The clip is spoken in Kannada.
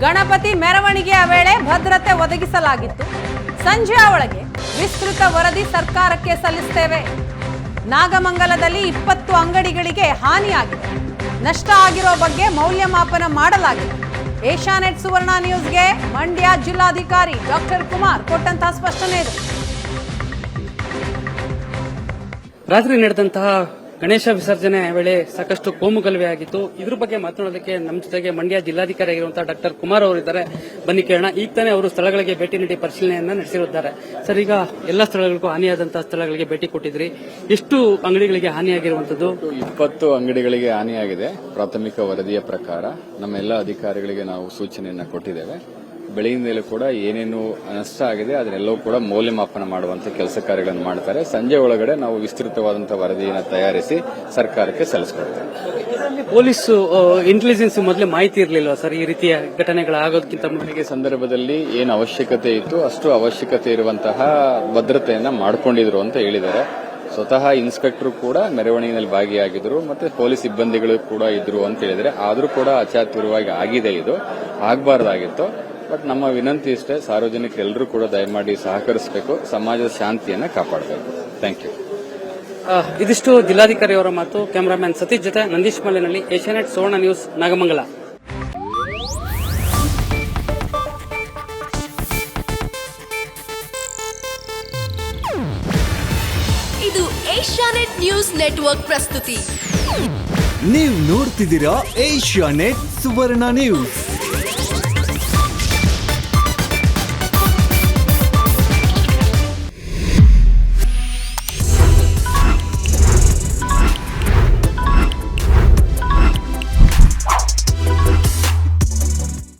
ಗಣಪತಿ ಮೆರವಣಿಗೆಯ ವೇಳೆ ಭದ್ರತೆ ಒದಗಿಸಲಾಗಿತ್ತು. ಸಂಜೆಯ ಒಳಗೆ ವಿಸ್ತೃತ ವರದಿ ಸರ್ಕಾರಕ್ಕೆ ಸಲ್ಲಿಸುತ್ತೇವೆ. ನಾಗಮಂಗಲದಲ್ಲಿ 20 ಅಂಗಡಿಗಳಿಗೆ ಹಾನಿಯಾಗಿದೆ. ನಷ್ಟ ಆಗಿರೋ ಬಗ್ಗೆ ಮೌಲ್ಯಮಾಪನ ಮಾಡಲಾಗಿದೆ. ಏಷ್ಯಾನೆಟ್ ಸುವರ್ಣ ನ್ಯೂಸ್ಗೆ ಮಂಡ್ಯ ಜಿಲ್ಲಾಧಿಕಾರಿ ಡಾಕ್ಟರ್ ಕುಮಾರ್ ಕೊಟ್ಟಂತಹ ಸ್ಪಷ್ಟನೆ ಇದೆ. ರಾತ್ರಿ ನಡೆದಂತಹ ಗಣೇಶ ವಿಸರ್ಜನೆ ವೇಳೆ ಸಾಕಷ್ಟು ಕೋಮುಗಲಭೆ ಆಗಿತ್ತು. ಇದ್ರ ಬಗ್ಗೆ ಮಾತನಾಡೋದಕ್ಕೆ ನಮ್ಮ ಜೊತೆಗೆ ಮಂಡ್ಯ ಜಿಲ್ಲಾಧಿಕಾರಿ ಆಗಿರುವಂತಹ ಡಾಕ್ಟರ್ ಕುಮಾರ್ ಅವರಿದ್ದಾರೆ. ಬನ್ನಿ ಕೇಳೋಣ. ಈಗ ತಾನೇ ಅವರು ಸ್ಥಳಗಳಿಗೆ ಭೇಟಿ ನೀಡಿ ಪರಿಶೀಲನೆಯನ್ನ ನಡೆಸಿರುತ್ತಾರೆ. ಸರ್, ಈಗ ಎಲ್ಲ ಸ್ಥಳಗಳಿಗೂ ಹಾನಿಯಾದಂತಹ ಸ್ಥಳಗಳಿಗೆ ಭೇಟಿ ಕೊಟ್ಟಿದ್ರಿ. ಎಷ್ಟು ಅಂಗಡಿಗಳಿಗೆ ಹಾನಿಯಾಗಿರುವಂತದ್ದು? 20 ಅಂಗಡಿಗಳಿಗೆ ಹಾನಿಯಾಗಿದೆ. ಪ್ರಾಥಮಿಕ ವರದಿಯ ಪ್ರಕಾರ ನಮ್ಮೆಲ್ಲ ಅಧಿಕಾರಿಗಳಿಗೆ ನಾವು ಸೂಚನೆಯನ್ನ ಕೊಟ್ಟಿದ್ದೇವೆ. ಬೆಳಗಿನಿಂದಲೂ ಕೂಡ ಏನೇನು ನಷ್ಟ ಆಗಿದೆ ಅದನ್ನೆಲ್ಲವೂ ಕೂಡ ಮೌಲ್ಯಮಾಪನ ಮಾಡುವಂತ ಕೆಲಸ ಕಾರ್ಯಗಳನ್ನು ಮಾಡ್ತಾರೆ. ಸಂಜೆ ಒಳಗಡೆ ನಾವು ವಿಸ್ತೃತವಾದಂತಹ ವರದಿಯನ್ನು ತಯಾರಿಸಿ ಸರ್ಕಾರಕ್ಕೆ ಸಲ್ಲಿಸಿಕೊಡ್ತೇವೆ. ಪೊಲೀಸ್ ಇಂಟೆಲಿಜೆನ್ಸ್ ಮೊದಲೇ ಮಾಹಿತಿ ಇರಲಿಲ್ವಾ ಸರ್ ಈ ರೀತಿಯ ಘಟನೆಗಳಾಗೋದಕ್ಕಿಂತ ಮೊದಲಿಗೆ? ಸಂದರ್ಭದಲ್ಲಿ ಏನು ಅವಶ್ಯಕತೆ ಇತ್ತು ಅಷ್ಟು ಅವಶ್ಯಕತೆ ಇರುವಂತಹ ಭದ್ರತೆಯನ್ನ ಮಾಡಿಕೊಂಡಿದ್ರು ಅಂತ ಹೇಳಿದ್ದಾರೆ. ಸ್ವತಃ ಇನ್ಸ್ಪೆಕ್ಟರ್ ಕೂಡ ಮೆರವಣಿಗೆಯಲ್ಲಿ ಭಾಗಿಯಾಗಿದ್ರು, ಮತ್ತೆ ಪೊಲೀಸ್ ಸಿಬ್ಬಂದಿಗಳು ಕೂಡ ಇದ್ರು ಅಂತ ಹೇಳಿದ್ರೆ, ಆದ್ರೂ ಕೂಡ ಅಚಾತುರ್ಯವಾಗಿ ಆಗಿದೆ. ಇದು ಆಗಬಾರ್ದಾಗಿತ್ತು. ಬಟ್ ನಮ್ಮ ವಿನಂತಿ ಇಷ್ಟೇ, ಸಾರ್ವಜನಿಕರೆಲ್ಲರೂ ಕೂಡ ದಯಮಾಡಿ ಸಹಕರಿಸಬೇಕು, ಸಮಾಜದ ಶಾಂತಿಯನ್ನ ಕಾಪಾಡಬೇಕು. Thank you. ಇದಿಷ್ಟು ಜಿಲ್ಲಾಧಿಕಾರಿ ಅವರ ಮಾತು. ಕ್ಯಾಮರಾಮನ್ ಸತೀಶ್ ಜೊತೆ ನಂದೀಶ್ ಮಲೆನಹಳ್ಳಿ, ಏಷ್ಯಾನೆಟ್ ಸುವರ್ಣ ನ್ಯೂಸ್, ನಾಗಮಂಗಲ. ಇದು ಏಷ್ಯಾನೆಟ್ ನ್ಯೂಸ್ ನೆಟ್ವರ್ಕ್ ಪ್ರಸ್ತುತಿ. ನೀವು ನೋಡ್ತಿದ್ದೀರಾ ಏಷ್ಯಾನೆಟ್ ಸುವರ್ಣ ನ್ಯೂಸ್.